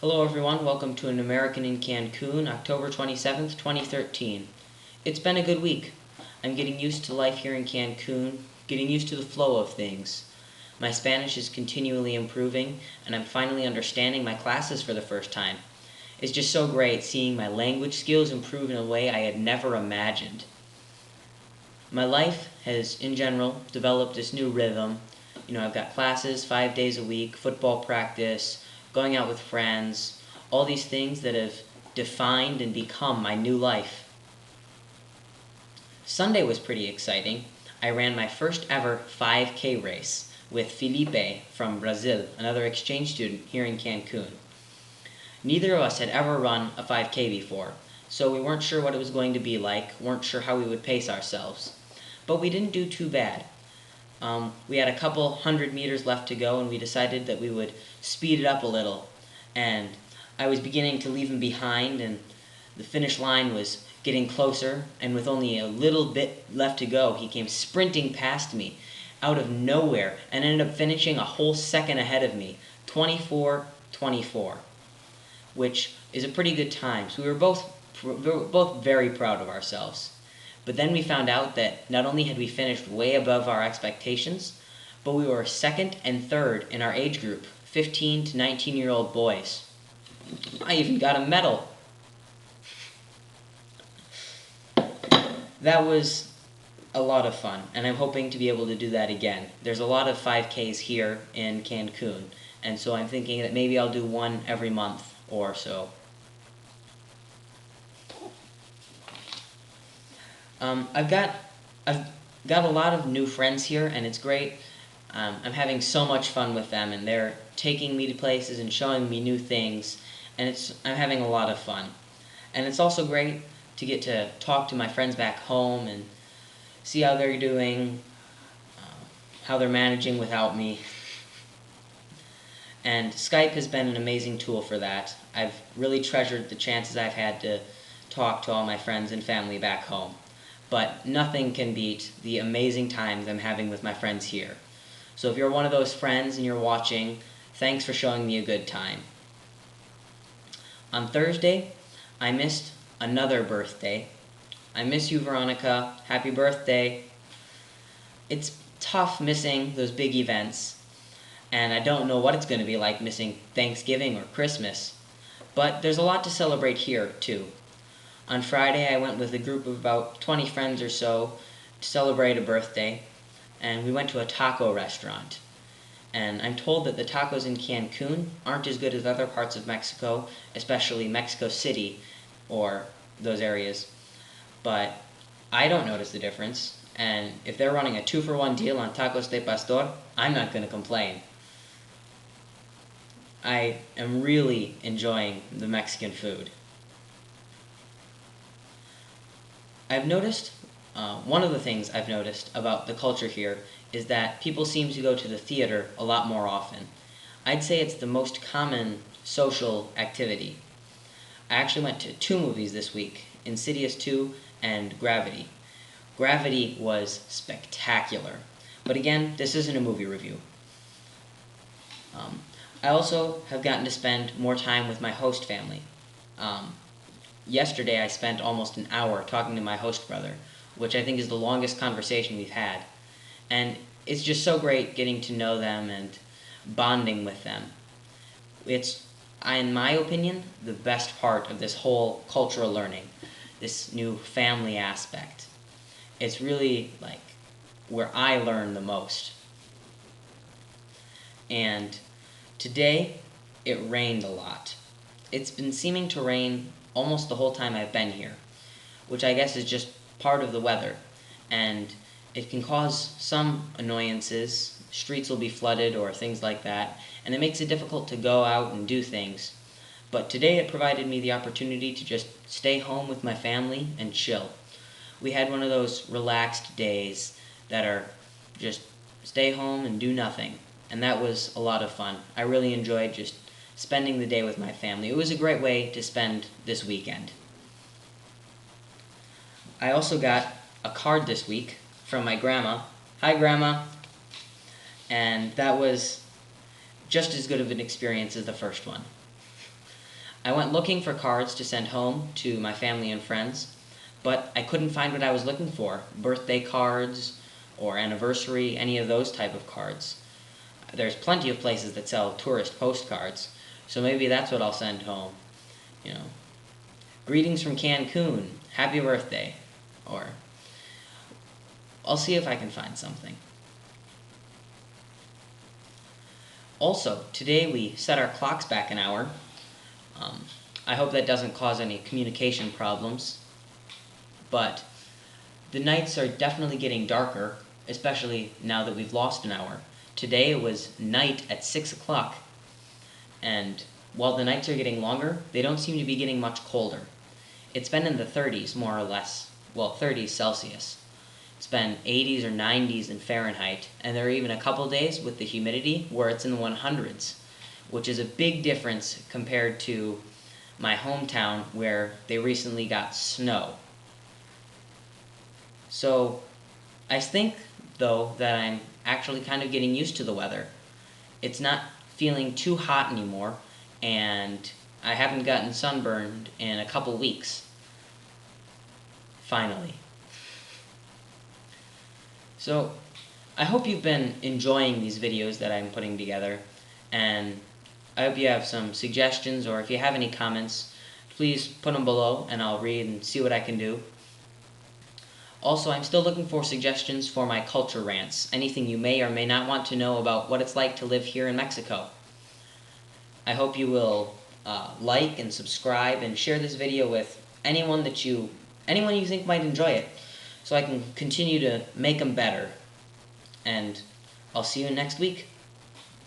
Hello everyone, welcome to An American in Cancun, October 27th, 2013. It's been a good week. I'm getting used to life here in Cancun, getting used to the flow of things. My Spanish is continually improving, and I'm finally understanding my classes for the first time. It's just so great seeing my language skills improve in a way I had never imagined. My life has, in general, developed this new rhythm. I've got classes 5 days a week, football practice, going out with friends, all these things that have defined and become my new life. Sunday was pretty exciting. I ran my first ever 5K race with Felipe from Brazil, another exchange student here in Cancun. Neither of us had ever run a 5K before, so we weren't sure what it was going to be like, weren't sure how we would pace ourselves. But we didn't do too bad. We had a couple 100 meters left to go, and we decided that we would speed it up a little. And I was beginning to leave him behind, and the finish line was getting closer, and with only a little bit left to go, he came sprinting past me out of nowhere and ended up finishing a whole second ahead of me, 24:24, which is a pretty good time. So we were both very proud of ourselves. But then we found out that not only had we finished way above our expectations, but we were second and third in our age group, 15 to 19-year-old boys. I even got a medal. That was a lot of fun, and I'm hoping to be able to do that again. There's a lot of 5Ks here in Cancun, and so I'm thinking that maybe I'll do one every month or so. I've got a lot of new friends here, and it's great. I'm having so much fun with them, and they're taking me to places and showing me new things, and I'm having a lot of fun. And it's also great to get to talk to my friends back home and see how they're doing, how they're managing without me. And Skype has been an amazing tool for that. I've really treasured the chances I've had to talk to all my friends and family back home. But nothing can beat the amazing times I'm having with my friends here. So if you're one of those friends and you're watching, thanks for showing me a good time. On Thursday, I missed another birthday. I miss you, Veronica. Happy birthday. It's tough missing those big events, and I don't know what it's going to be like missing Thanksgiving or Christmas. But there's a lot to celebrate here, too. On Friday, I went with a group of about 20 friends or so to celebrate a birthday, and we went to a taco restaurant. And I'm told that the tacos in Cancun aren't as good as other parts of Mexico, especially Mexico City or those areas. But I don't notice the difference, and if they're running a 2-for-1 deal on tacos de pastor, I'm not going to complain. I am really enjoying the Mexican food. One of the things I've noticed about the culture here is that people seem to go to the theater a lot more often. I'd say it's the most common social activity. I actually went to 2 movies this week, Insidious 2 and Gravity. Gravity was spectacular. But again, this isn't a movie review. I also have gotten to spend more time with my host family. Yesterday I spent almost an hour talking to my host brother, which I think is the longest conversation we've had. And it's just so great getting to know them and bonding with them. It's, in my opinion, the best part of this whole cultural learning, this new family aspect. It's really like where I learn the most. And today it rained a lot. It's been seeming to rain almost the whole time I've been here, which I guess is just part of the weather, and it can cause some annoyances. Streets will be flooded or things like that, and it makes it difficult to go out and do things. But today it provided me the opportunity to just stay home with my family and chill. We had one of those relaxed days that are just stay home and do nothing, and that was a lot of fun. I really enjoyed just spending the day with my family. It was a great way to spend this weekend. I also got a card this week from my grandma. Hi, Grandma. And that was just as good of an experience as the first one. I went looking for cards to send home to my family and friends, but I couldn't find what I was looking for. Birthday cards or anniversary, any of those type of cards. There's plenty of places that sell tourist postcards, so maybe that's what I'll send home. You know, greetings from Cancun, happy birthday, or I'll see if I can find something. Also, today we set our clocks back an hour. I hope that doesn't cause any communication problems, but the nights are definitely getting darker, especially now that we've lost an hour. Today it was night at 6 o'clock, and while the nights are getting longer, they don't seem to be getting much colder. It's been in the 30s, more or less. Well, 30s Celsius. It's been 80s or 90s in Fahrenheit, and there are even a couple days with the humidity where it's in the 100s, which is a big difference compared to my hometown where they recently got snow. So I think, though, that I'm actually kind of getting used to the weather. It's not feeling too hot anymore, and I haven't gotten sunburned in a couple weeks. Finally. So I hope you've been enjoying these videos that I'm putting together, and I hope you have some suggestions, or if you have any comments, please put them below and I'll read and see what I can do. Also, I'm still looking for suggestions for my culture rants, anything you may or may not want to know about what it's like to live here in Mexico. I hope you will like and subscribe and share this video with anyone you think might enjoy it, so I can continue to make them better. And I'll see you next week.